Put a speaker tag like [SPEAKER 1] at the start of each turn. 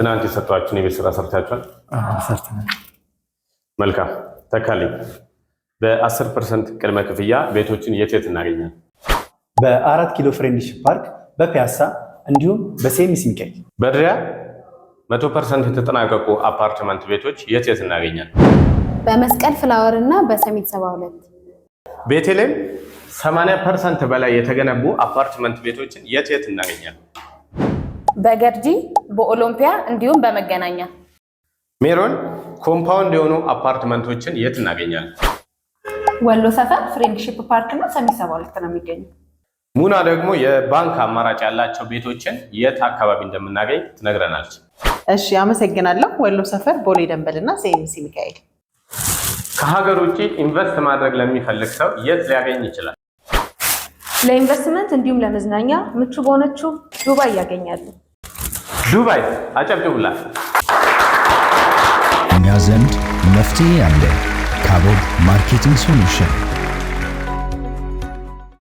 [SPEAKER 1] ትናንት የሰጧችሁን የቤት ስራ ሰርታችኋል?
[SPEAKER 2] ሰርተናል።
[SPEAKER 1] መልካም ተካልኝ። በ10% ቅድመ ክፍያ ቤቶችን የት እናገኛለን?
[SPEAKER 2] በ4 ኪሎ ፍሬንድሺፕ ፓርክ፣ በፒያሳ እንዲሁም በሴሚስ ሚካኤል።
[SPEAKER 1] በድሪያ 100% የተጠናቀቁ አፓርትመንት ቤቶች የት እናገኛለን?
[SPEAKER 3] በመስቀል ፍላወር እና በሰሚት 72።
[SPEAKER 1] ቤቴሌም 80% በላይ የተገነቡ አፓርትመንት ቤቶችን የት እናገኛለን?
[SPEAKER 3] በገርጂ፣ በኦሎምፒያ እንዲሁም በመገናኛ።
[SPEAKER 1] ሜሮን ኮምፓውንድ የሆኑ አፓርትመንቶችን የት እናገኛለን?
[SPEAKER 4] ወሎ ሰፈር ፍሬንድሺፕ ፓርክ እና ሰሚት 72 ነው የሚገኘው።
[SPEAKER 1] ሙና ደግሞ የባንክ አማራጭ ያላቸው ቤቶችን የት አካባቢ እንደምናገኝ ትነግረናለች።
[SPEAKER 4] እሺ አመሰግናለሁ። ወሎ ሰፈር ቦሌ ደንበል እና ሴሚስ ሚካኤል።
[SPEAKER 1] ከሀገር ውጪ ኢንቨስት ማድረግ ለሚፈልግ ሰው የት ሊያገኝ ይችላል?
[SPEAKER 4] ለኢንቨስትመንት እንዲሁም ለመዝናኛ ምቹ በሆነችው ዱባይ ያገኛሉ።
[SPEAKER 1] ዱባይ አጨብጭቡላት።
[SPEAKER 5] እኛ ዘንድ መፍትሄ አለ። ካቦብ ማርኬቲንግ ሶሉሽን